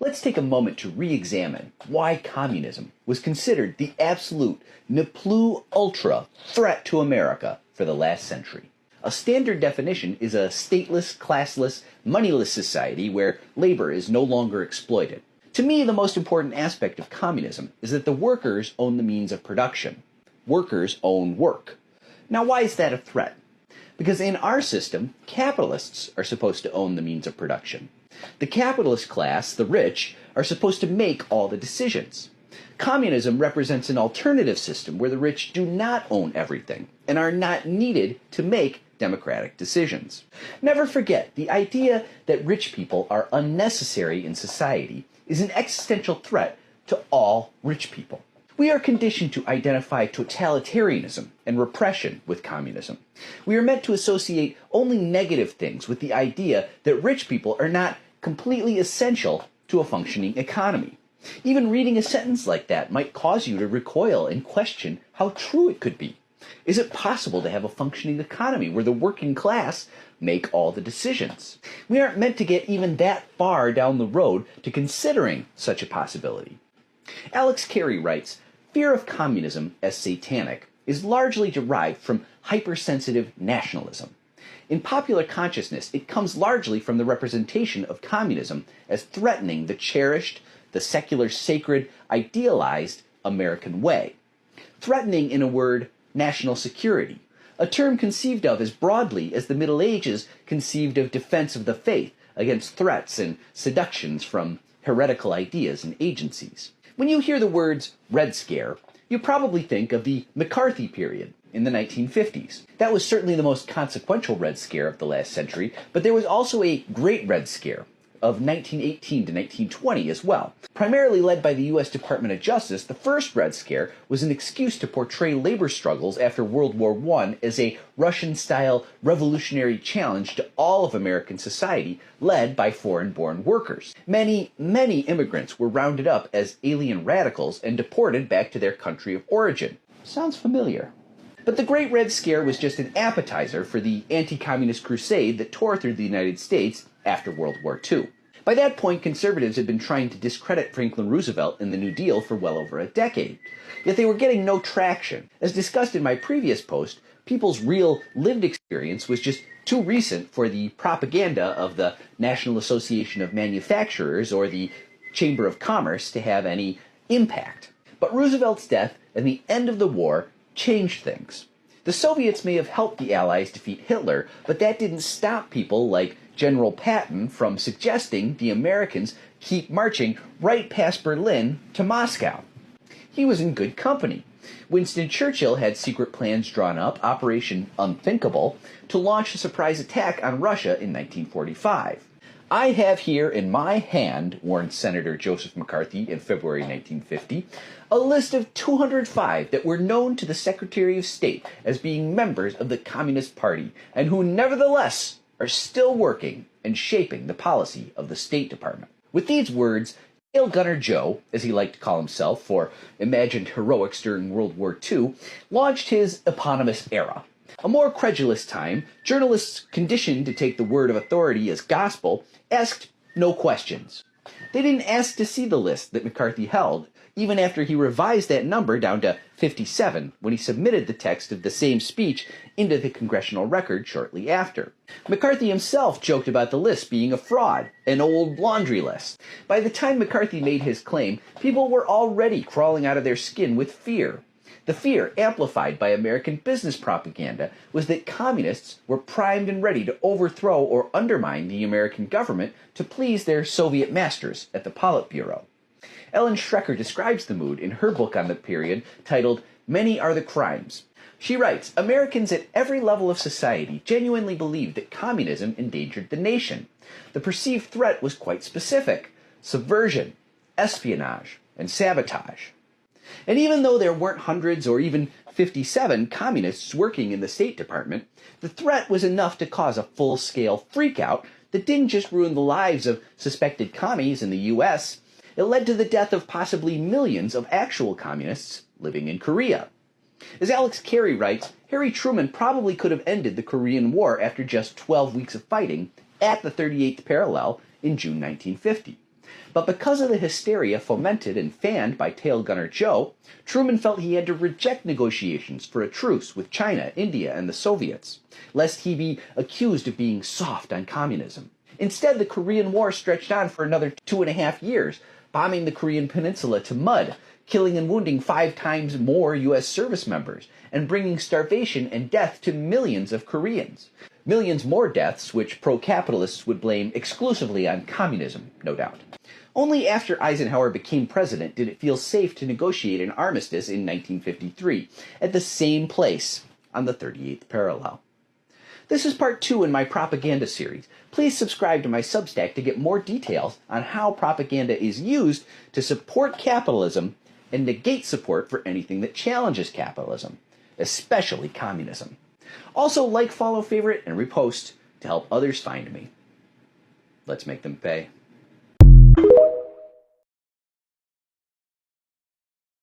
Let's take a moment to re-examine why communism was considered the absolute ne plus ultra threat to America for the last century. A standard definition is a stateless, classless, moneyless society where labor is no longer exploited. To me, the most important aspect of communism is that the workers own the means of production. Workers own work. Now, why is that a threat? Because in our system, capitalists are supposed to own the means of production. The capitalist class, the rich, are supposed to make all the decisions. Communism represents an alternative system where the rich do not own everything and are not needed to make democratic decisions. Never forget, the idea that rich people are unnecessary in society is an existential threat to all rich people. We are conditioned to identify totalitarianism and repression with communism. We are meant to associate only negative things with the idea that rich people are not completely essential to a functioning economy. Even reading a sentence like that might cause you to recoil and question how true it could be. Is it possible to have a functioning economy where the working class make all the decisions? We aren't meant to get even that far down the road to considering such a possibility. Alex Carey writes, "Fear of communism as satanic is largely derived from hypersensitive nationalism. In popular consciousness, it comes largely from the representation of communism as threatening the cherished, the secular, sacred, idealized American way. Threatening, in a word, national security, a term conceived of as broadly as the Middle Ages conceived of defense of the faith against threats and seductions from heretical ideas and agencies. When you hear the words Red Scare, you probably think of the McCarthy period in the 1950s. That was certainly the most consequential Red Scare of the last century, but there was also a Great Red Scare of 1918 to 1920 as well. Primarily led by the U.S. Department of Justice, the first Red Scare was an excuse to portray labor struggles after World War I as a Russian-style revolutionary challenge to all of American society, led by foreign-born workers. Many immigrants were rounded up as alien radicals and deported back to their country of origin. Sounds familiar. But the Great Red Scare was just an appetizer for the anti-communist crusade that tore through the United States after World War II. By that point, conservatives had been trying to discredit Franklin Roosevelt and the New Deal for well over a decade. Yet they were getting no traction. As discussed in my previous post, people's real lived experience was just too recent for the propaganda of the National Association of Manufacturers or the Chamber of Commerce to have any impact. But Roosevelt's death and the end of the war changed things. The Soviets may have helped the Allies defeat Hitler, but that didn't stop people like General Patton from suggesting the Americans keep marching right past Berlin to Moscow. He was in good company. Winston Churchill had secret plans drawn up, Operation Unthinkable, to launch a surprise attack on Russia in 1945. "I have here in my hand," warned Senator Joseph McCarthy in February 1950, "a list of 205 that were known to the Secretary of State as being members of the Communist Party, and who nevertheless are still working and shaping the policy of the State Department." With these words, Tail Gunner Joe, as he liked to call himself for imagined heroics during World War II, launched his eponymous era. A more credulous time, journalists conditioned to take the word of authority as gospel asked no questions. They didn't ask to see the list that McCarthy held, even after he revised that number down to 57 when he submitted the text of the same speech into the congressional record shortly after. McCarthy himself joked about the list being a fraud, an old laundry list. By the time McCarthy made his claim, people were already crawling out of their skin with fear. The fear, amplified by American business propaganda, was that communists were primed and ready to overthrow or undermine the American government to please their Soviet masters at the Politburo. Ellen Schrecker describes the mood in her book on the period, titled "Many Are the Crimes." She writes, "Americans at every level of society genuinely believed that communism endangered the nation. The perceived threat was quite specific: subversion, espionage, and sabotage. And even though there weren't hundreds or even 57 communists working in the State Department, the threat was enough to cause a full-scale freakout that didn't just ruin the lives of suspected commies in the U.S., it led to the death of possibly millions of actual communists living in Korea. As Alex Carey writes, Harry Truman probably could have ended the Korean War after just 12 weeks of fighting at the 38th parallel in June 1950. But because of the hysteria fomented and fanned by Tail Gunner Joe, Truman felt he had to reject negotiations for a truce with China, India, and the Soviets, lest he be accused of being soft on communism. Instead, the Korean War stretched on for another 2.5 years, bombing the Korean peninsula to mud, killing and wounding 5 times more U.S. service members, and bringing starvation and death to millions of Koreans. Millions more deaths, which pro-capitalists would blame exclusively on communism, no doubt. Only after Eisenhower became president did it feel safe to negotiate an armistice in 1953, at the same place, on the 38th parallel. This is part 2 in my propaganda series. Please subscribe to my Substack to get more details on how propaganda is used to support capitalism and negate support for anything that challenges capitalism, especially communism. Also, like, follow, favorite, and repost to help others find me. Let's make them pay.